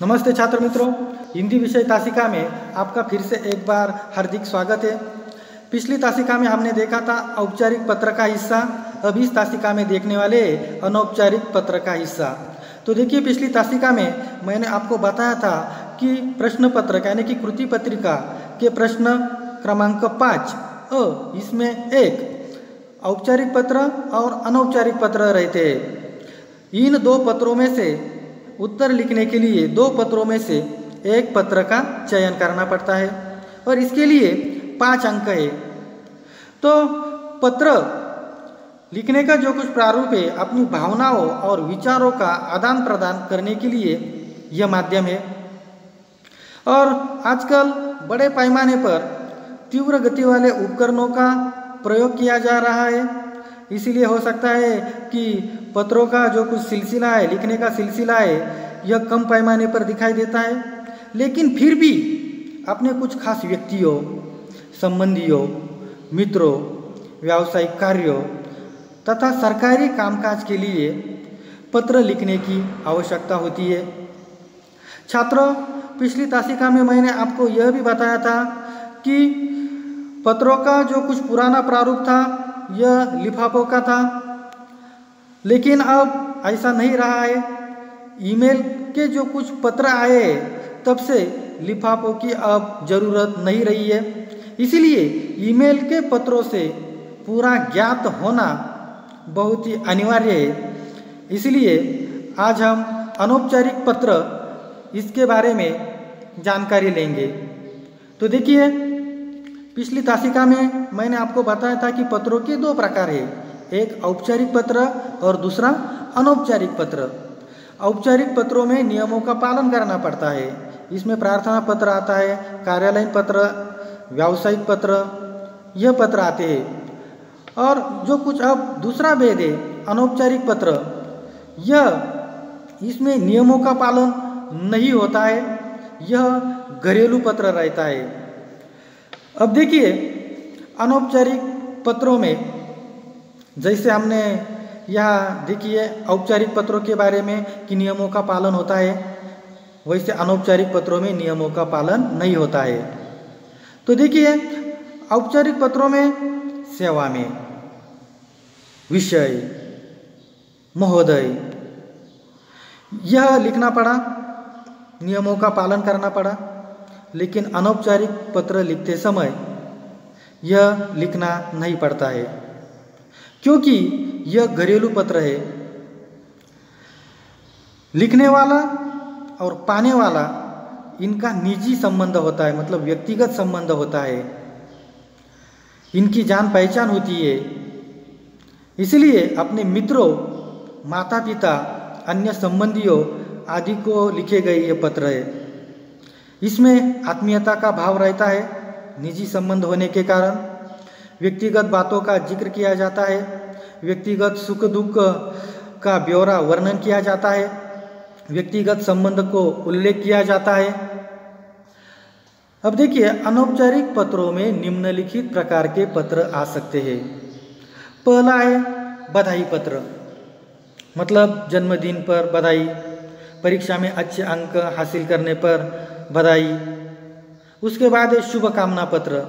नमस्ते छात्र मित्रों, हिंदी विषय तासिका में आपका फिर से एक बार हार्दिक स्वागत है। पिछली तासिका में हमने देखा था औपचारिक पत्र का हिस्सा, अब इस तासिका में देखने वाले अनौपचारिक पत्र का हिस्सा। तो देखिए, पिछली तासिका में मैंने आपको बताया था कि प्रश्न पत्र यानी कि कृति पत्रिका के प्रश्न क्रमांक 5 इसमें एक औपचारिक पत्र और अनौपचारिक पत्र रहते हैं। इन दो पत्रों में से उत्तर लिखने के लिए दो पत्रों में से एक पत्र का चयन करना पड़ता है और इसके लिए 5 अंक है। तो पत्र लिखने का जो कुछ प्रारूप है, अपनी भावनाओं और विचारों का आदान प्रदान करने के लिए यह माध्यम है। और आजकल बड़े पैमाने पर तीव्र गति वाले उपकरणों का प्रयोग किया जा रहा है, इसीलिए हो सकता है कि पत्रों का जो कुछ सिलसिला है, लिखने का सिलसिला है, यह कम पैमाने पर दिखाई देता है। लेकिन फिर भी अपने कुछ खास व्यक्तियों, संबंधियों, मित्रों, व्यावसायिक कार्यों तथा सरकारी कामकाज के लिए पत्र लिखने की आवश्यकता होती है। छात्रों, पिछली तासिका में मैंने आपको यह भी बताया था कि पत्रों का जो कुछ पुराना प्रारूप था यह लिफाफों का था, लेकिन अब ऐसा नहीं रहा है। ईमेल के जो कुछ पत्र आए तब से लिफाफों की अब ज़रूरत नहीं रही है, इसीलिए ईमेल के पत्रों से पूरा ज्ञात होना बहुत ही अनिवार्य है। इसलिए आज हम अनौपचारिक पत्र इसके बारे में जानकारी लेंगे। तो देखिए, पिछली तासिका में मैंने आपको बताया था कि पत्रों के दो प्रकार हैं, एक औपचारिक पत्र और दूसरा अनौपचारिक पत्र। औपचारिक पत्रों में नियमों का पालन करना पड़ता है। इसमें प्रार्थना पत्र आता है, कार्यालयीन पत्र, व्यावसायिक पत्र, यह पत्र आते हैं। और जो कुछ अब दूसरा भेद है अनौपचारिक पत्र, यह इसमें नियमों का पालन नहीं होता है, यह घरेलू पत्र रहता है। अब देखिए, अनौपचारिक पत्रों में जैसे हमने यहाँ देखिए औपचारिक पत्रों के बारे में कि नियमों का पालन होता है, वैसे अनौपचारिक पत्रों में नियमों का पालन नहीं होता है। तो देखिए, औपचारिक पत्रों में सेवा में, विषय, महोदय, यह लिखना पड़ा, नियमों का पालन करना पड़ा। लेकिन अनौपचारिक पत्र लिखते समय यह लिखना नहीं पड़ता है, क्योंकि यह घरेलू पत्र है। लिखने वाला और पाने वाला इनका निजी संबंध होता है, मतलब व्यक्तिगत संबंध होता है, इनकी जान पहचान होती है। इसलिए अपने मित्रों, माता पिता, अन्य संबंधियों आदि को लिखे गए ये पत्र है। इसमें आत्मीयता का भाव रहता है, निजी संबंध होने के कारण व्यक्तिगत बातों का जिक्र किया जाता है, व्यक्तिगत सुख दुख का ब्यौरा वर्णन किया जाता है, व्यक्तिगत संबंध को उल्लेख किया जाता है। अब देखिए, अनौपचारिक पत्रों में निम्नलिखित प्रकार के पत्र आ सकते हैं। पहला है बधाई पत्र, मतलब जन्मदिन पर बधाई, परीक्षा में अच्छे अंक हासिल करने पर बधाई। उसके बाद है शुभकामना पत्र।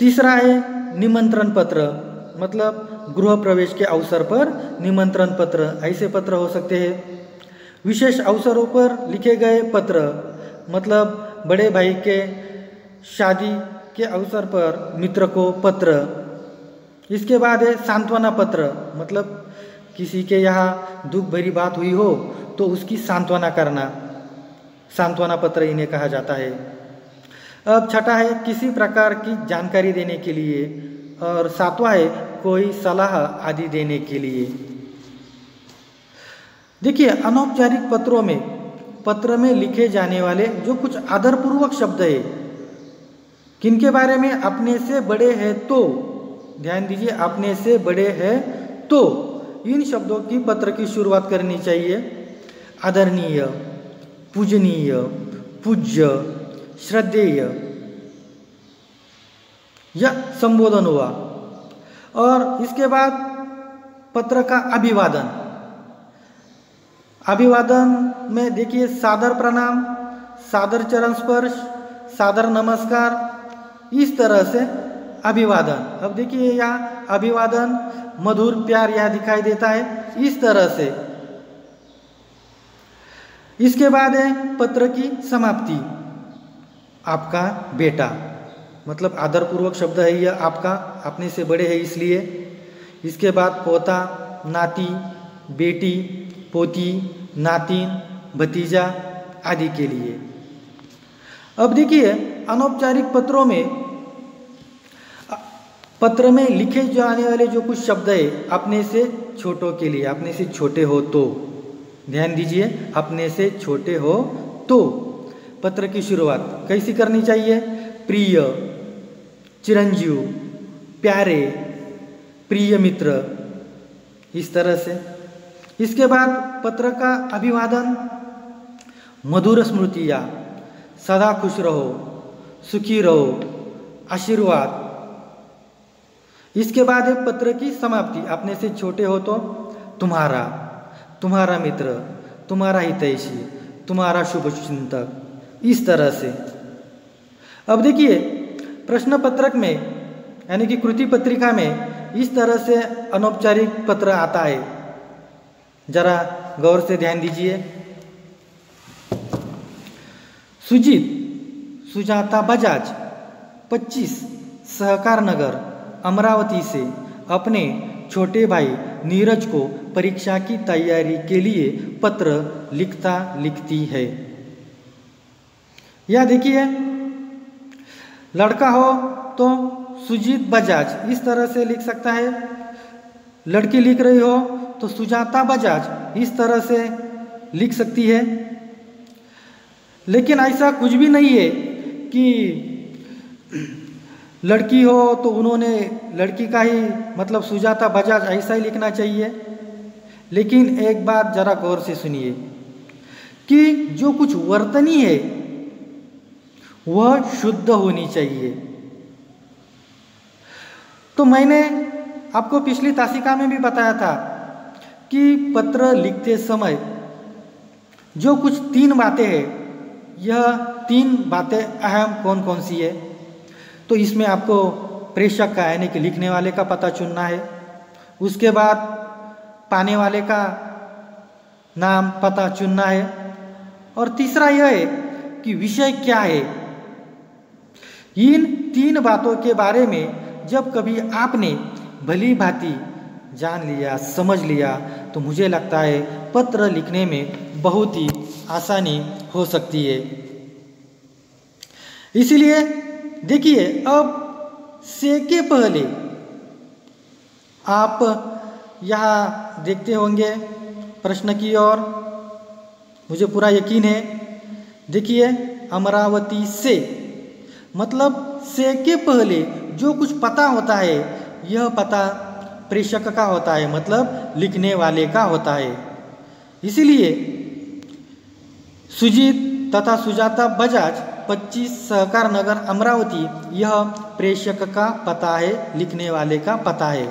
तीसरा है निमंत्रण पत्र, मतलब गृह प्रवेश के अवसर पर निमंत्रण पत्र, ऐसे पत्र हो सकते हैं। विशेष अवसरों पर लिखे गए पत्र, मतलब बड़े भाई के शादी के अवसर पर मित्र को पत्र। इसके बाद है सांत्वना पत्र, मतलब किसी के यहाँ दुख भरी बात हुई हो तो उसकी सांत्वना करना, सांत्वना पत्र इन्हें कहा जाता है। अब छठा है किसी प्रकार की जानकारी देने के लिए, और सातवां है कोई सलाह आदि देने के लिए। देखिए, अनौपचारिक पत्रों में पत्र में लिखे जाने वाले जो कुछ आदरपूर्वक शब्द है, किनके बारे में, अपने से बड़े हैं तो, ध्यान दीजिए, अपने से बड़े हैं तो इन शब्दों की पत्र की शुरुआत करनी चाहिए। आदरणीय, पूजनीय, पूज्य, श्रद्धेय, यह संबोधन हुआ। और इसके बाद पत्र का अभिवादन, अभिवादन में देखिए सादर प्रणाम, सादर चरण स्पर्श, सादर नमस्कार, इस तरह से अभिवादन। अब देखिए यहाँ अभिवादन मधुर प्यार यह दिखाई देता है इस तरह से। इसके बाद है पत्र की समाप्ति, आपका बेटा, मतलब आदरपूर्वक शब्द है यह, आपका अपने से बड़े है इसलिए। इसके बाद पोता, नाती, बेटी, पोती, नातिन, भतीजा आदि के लिए। अब देखिए अनौपचारिक पत्रों में, पत्र में लिखे जाने वाले जो कुछ शब्द है अपने से छोटों के लिए, अपने से छोटे हो तो, ध्यान दीजिए, अपने से छोटे हो तो पत्र की शुरुआत कैसी करनी चाहिए? प्रिय, चिरंजीव, प्यारे, प्रिय मित्र, इस तरह से। इसके बाद पत्र का अभिवादन मधुर स्मृतियाँ, सदा खुश रहो, सुखी रहो, आशीर्वाद। इसके बाद है पत्र की समाप्ति, अपने से छोटे हो तो तुम्हारा, तुम्हारा मित्र, तुम्हारा हितैषी, तुम्हारा शुभचिंतक, इस तरह से। अब देखिए प्रश्न पत्रक में यानी कि कृति पत्रिका में इस तरह से अनौपचारिक पत्र आता है, जरा गौर से ध्यान दीजिए। सुजीत सुजाता बजाज 25 सहकार नगर अमरावती से अपने छोटे भाई नीरज को परीक्षा की तैयारी के लिए पत्र लिखता लिखती है। या देखिए लड़का हो तो सुजीत बजाज इस तरह से लिख सकता है, लड़की लिख रही हो तो सुजाता बजाज इस तरह से लिख सकती है। लेकिन ऐसा कुछ भी नहीं है कि लड़की हो तो उन्होंने लड़की का ही मतलब सुजाता बजाज ऐसा ही लिखना चाहिए। लेकिन एक बात जरा गौर से सुनिए कि जो कुछ वर्तनी है वह शुद्ध होनी चाहिए। तो मैंने आपको पिछली तासिका में भी बताया था कि पत्र लिखते समय जो कुछ 3 बातें हैं, यह 3 बातें अहम कौन कौन सी है? तो इसमें आपको प्रेषक का यानी कि लिखने वाले का पता चुनना है। उसके बाद पाने वाले का नाम पता चुनना है। और तीसरा यह है कि विषय क्या है। इन 3 बातों के बारे में जब कभी आपने भली भांति जान लिया, समझ लिया, तो मुझे लगता है पत्र लिखने में बहुत ही आसानी हो सकती है। इसीलिए देखिए अब से के पहले आप यहाँ देखते होंगे प्रश्न की ओर, मुझे पूरा यकीन है। देखिए अमरावती से मतलब से के पहले जो कुछ पता होता है यह पता प्रेषक का होता है, मतलब लिखने वाले का होता है। इसीलिए सुजीत तथा सुजाता बजाज 25 सहकार नगर अमरावती, यह प्रेषक का पता है, लिखने वाले का पता है।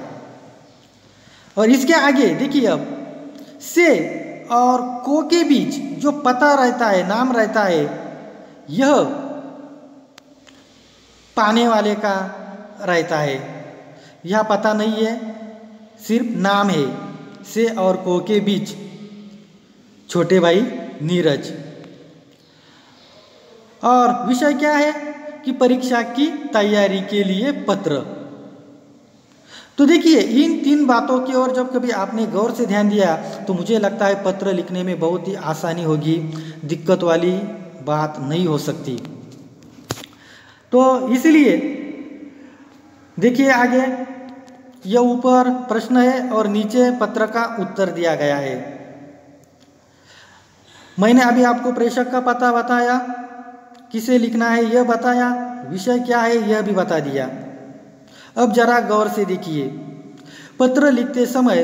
और इसके आगे देखिए अब से और को के बीच जो पता रहता है, नाम रहता है, यह पाने वाले का रहता है। यह पता नहीं है, सिर्फ नाम है। से और को के बीच छोटे भाई नीरज। और विषय क्या है कि परीक्षा की तैयारी के लिए पत्र। तो देखिए इन 3 बातों की ओर जब कभी आपने गौर से ध्यान दिया तो मुझे लगता है पत्र लिखने में बहुत ही आसानी होगी, दिक्कत वाली बात नहीं हो सकती। तो इसलिए देखिए आगे यह ऊपर प्रश्न है और नीचे पत्र का उत्तर दिया गया है। मैंने अभी आपको प्रेषक का पता बताया, किसे लिखना है यह बताया, विषय क्या है यह भी बता दिया। अब जरा गौर से देखिए, पत्र लिखते समय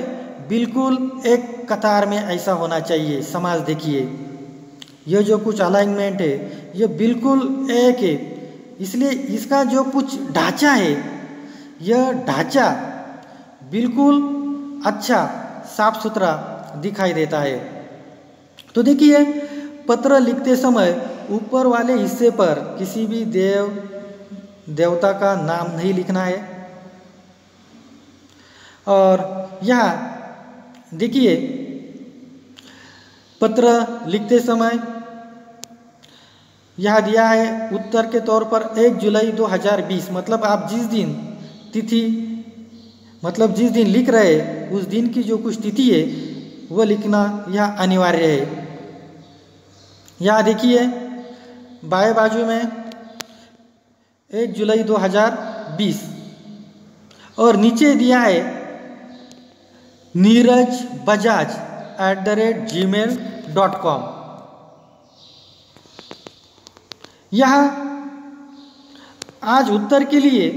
बिल्कुल एक कतार में ऐसा होना चाहिए। समास देखिए, यह जो कुछ अलाइनमेंट है यह बिल्कुल एक है, इसलिए इसका जो कुछ ढांचा है यह ढांचा बिल्कुल अच्छा साफ सुथरा दिखाई देता है। तो देखिए, पत्र लिखते समय ऊपर वाले हिस्से पर किसी भी देवता का नाम नहीं लिखना है। और यहाँ देखिए, पत्र लिखते समय यहाँ दिया है उत्तर के तौर पर 1 जुलाई 2020, मतलब आप जिस दिन तिथि, मतलब जिस दिन लिख रहे उस दिन की जो कुछ तिथि है वो लिखना यह अनिवार्य है। यहाँ देखिए बाएं बाजू में 1 जुलाई 2020 और नीचे दिया है neerajbajaj@gmail.com। यहाँ आज उत्तर के लिए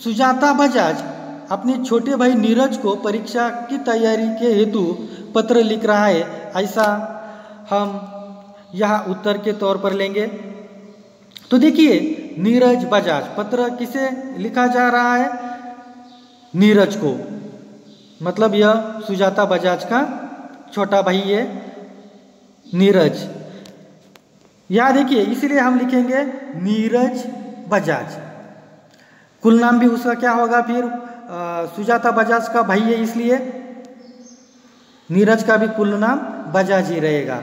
सुजाता बजाज अपने छोटे भाई नीरज को परीक्षा की तैयारी के हेतु पत्र लिख रहा है, ऐसा हम यहाँ उत्तर के तौर पर लेंगे। तो देखिए, नीरज बजाज, पत्र किसे लिखा जा रहा है? नीरज को, मतलब यह सुजाता बजाज का छोटा भाई है नीरज। यहाँ देखिए, इसलिए हम लिखेंगे नीरज बजाज। कुल नाम भी उसका क्या होगा फिर? सुजाता बजाज का भाई है, इसलिए नीरज का भी कुल नाम बजाज ही रहेगा,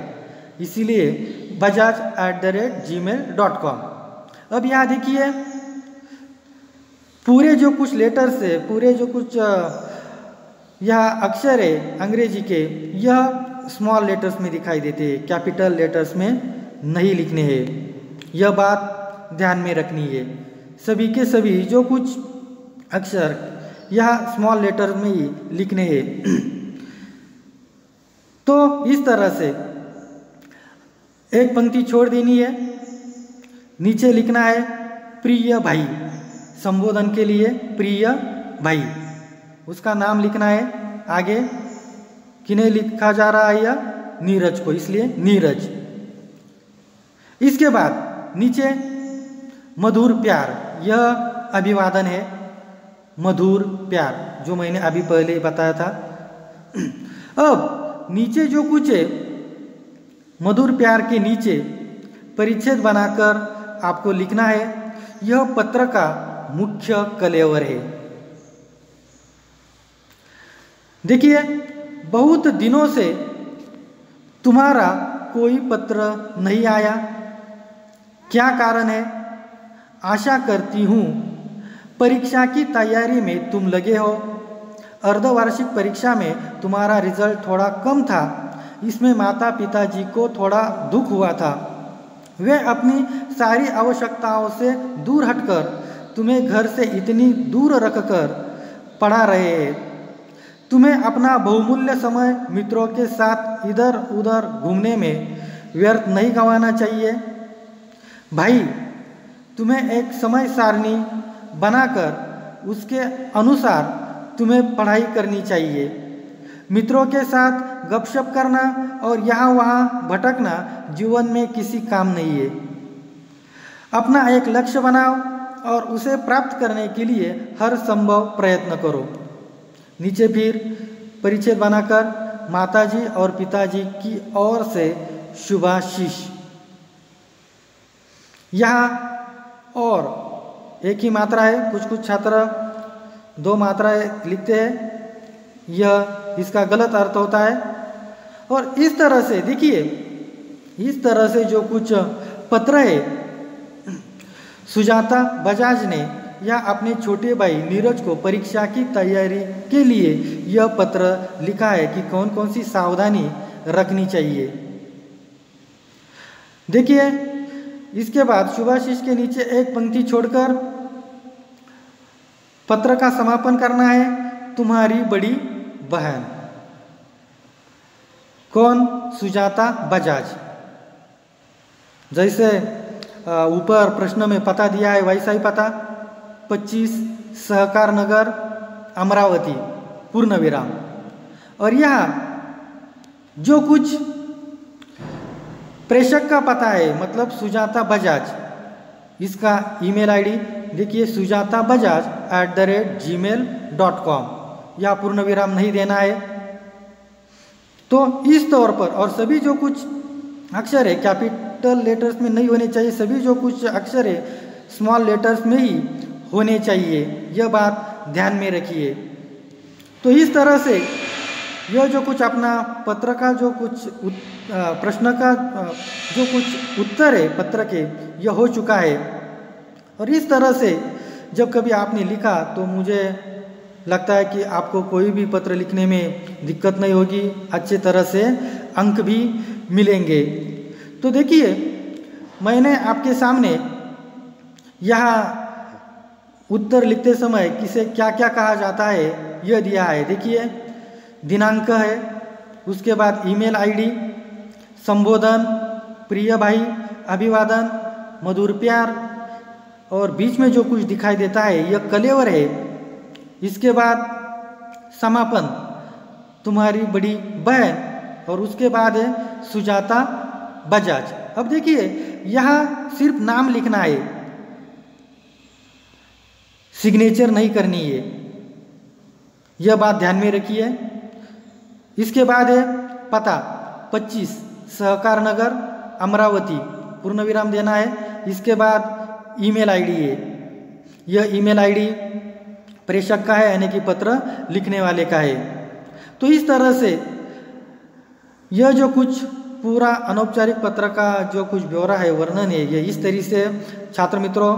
इसीलिए bajaj@gmail.com। अब यहाँ देखिए, पूरे जो कुछ लेटर्स है, पूरे जो कुछ यह अक्षर है अंग्रेजी के, यह स्मॉल लेटर्स में दिखाई देते हैं, कैपिटल लेटर्स में नहीं लिखने हैं। यह बात ध्यान में रखनी है। सभी के सभी जो कुछ अक्षर यह स्मॉल लेटर में ही लिखने हैं। तो इस तरह से एक पंक्ति छोड़ देनी है, नीचे लिखना है प्रिय भाई, संबोधन के लिए प्रिय भाई, उसका नाम लिखना है। आगे किन्हें लिखा जा रहा है? यह नीरज को, इसलिए नीरज। इसके बाद नीचे मधुर प्यार, यह अभिवादन है, मधुर प्यार, जो मैंने अभी पहले बताया था। अब नीचे जो कुछ है, मधुर प्यार के नीचे परिच्छेद बनाकर आपको लिखना है, यह पत्र का मुख्य कलेवर है। देखिए, बहुत दिनों से तुम्हारा कोई पत्र नहीं आया, क्या कारण है? आशा करती हूँ परीक्षा की तैयारी में तुम लगे हो। अर्धवार्षिक परीक्षा में तुम्हारा रिजल्ट थोड़ा कम था, इसमें माता पिताजी को थोड़ा दुख हुआ था। वे अपनी सारी आवश्यकताओं से दूर हटकर तुम्हें घर से इतनी दूर रखकर पढ़ा रहे हैं। तुम्हें अपना बहुमूल्य समय मित्रों के साथ इधर उधर घूमने में व्यर्थ नहीं गंवाना चाहिए। भाई, तुम्हें एक समय सारणी बनाकर उसके अनुसार तुम्हें पढ़ाई करनी चाहिए। मित्रों के साथ गपशप करना और यहाँ वहाँ भटकना जीवन में किसी काम नहीं है। अपना एक लक्ष्य बनाओ और उसे प्राप्त करने के लिए हर संभव प्रयत्न करो। नीचे फिर परिच्छेद बनाकर माताजी और पिताजी की ओर से शुभाशीष। यहाँ और एक ही मात्रा है, कुछ कुछ छात्र 2 मात्राएं लिखते हैं, यह इसका गलत अर्थ होता है। और इस तरह से देखिए, इस तरह से जो कुछ पत्र है सुजाता बजाज ने या अपने छोटे भाई नीरज को परीक्षा की तैयारी के लिए यह पत्र लिखा है कि कौन कौन सी सावधानी रखनी चाहिए। देखिए, इसके बाद शुभाशीष के नीचे एक पंक्ति छोड़कर पत्र का समापन करना है, तुम्हारी बड़ी बहन। कौन? सुजाता बजाज। जैसे ऊपर प्रश्न में पता दिया है वैसा ही पता, 25 सहकार नगर अमरावती पूर्ण विराम। और यहाँ जो कुछ प्रेषक का पता है, मतलब सुजाता बजाज, इसका ईमेल आईडी देखिए sujatabajaj@gmail.com, या पूर्ण विराम नहीं देना है। तो इस तौर पर, और सभी जो कुछ अक्षर है कैपिटल लेटर्स में नहीं होने चाहिए, सभी जो कुछ अक्षर है स्मॉल लेटर्स में ही होने चाहिए, यह बात ध्यान में रखिए। तो इस तरह से यह जो कुछ अपना पत्र का जो कुछ प्रश्न का जो कुछ उत्तर है पत्र के, यह हो चुका है। और इस तरह से जब कभी आपने लिखा तो मुझे लगता है कि आपको कोई भी पत्र लिखने में दिक्कत नहीं होगी, अच्छे तरह से अंक भी मिलेंगे। तो देखिए, मैंने आपके सामने यहाँ उत्तर लिखते समय किसे क्या क्या कहा जाता है यह दिया है। देखिए, दिनांक है, उसके बाद ईमेल आईडी, संबोधन, प्रिय भाई, अभिवादन, मधुर प्यार, और बीच में जो कुछ दिखाई देता है यह कलेवर है। इसके बाद समापन, तुम्हारी बड़ी बहन, और उसके बाद है सुजाता बजाज। अब देखिए, यहाँ सिर्फ नाम लिखना है, सिग्नेचर नहीं करनी है, यह बात ध्यान में रखिए। इसके बाद है पता 25 सहकार नगर अमरावती, पूर्ण विराम देना है। इसके बाद ईमेल आईडी है, यह ईमेल आईडी प्रेषक का है, यानी कि पत्र लिखने वाले का है। तो इस तरह से यह जो कुछ पूरा अनौपचारिक पत्र का जो कुछ ब्यौरा है, वर्णन है, ये इस तरह से छात्र मित्रों,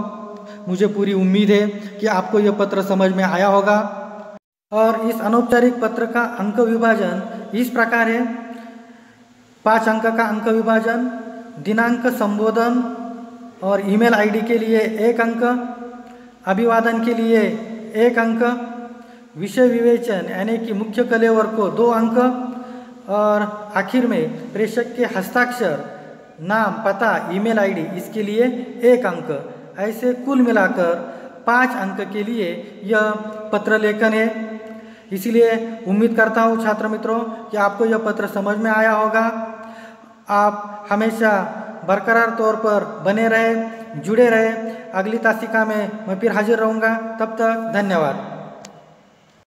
मुझे पूरी उम्मीद है कि आपको यह पत्र समझ में आया होगा। और इस अनौपचारिक पत्र का अंक विभाजन इस प्रकार है: 5 अंक का अंक विभाजन, दिनांक, संबोधन और ईमेल आईडी के लिए 1 अंक, अभिवादन के लिए 1 अंक, विषय विवेचन यानी कि मुख्य कलेवर को 2 अंक, और आखिर में प्रेषक के हस्ताक्षर, नाम, पता, ईमेल आईडी, इसके लिए 1 अंक। ऐसे कुल मिलाकर 5 अंक के लिए यह पत्र लेखन है। इसलिए उम्मीद करता हूँ छात्र मित्रों कि आपको यह पत्र समझ में आया होगा। आप हमेशा बरकरार तौर पर बने रहे, जुड़े रहे। अगली तासिका में मैं फिर हाजिर रहूँगा। तब तक धन्यवाद।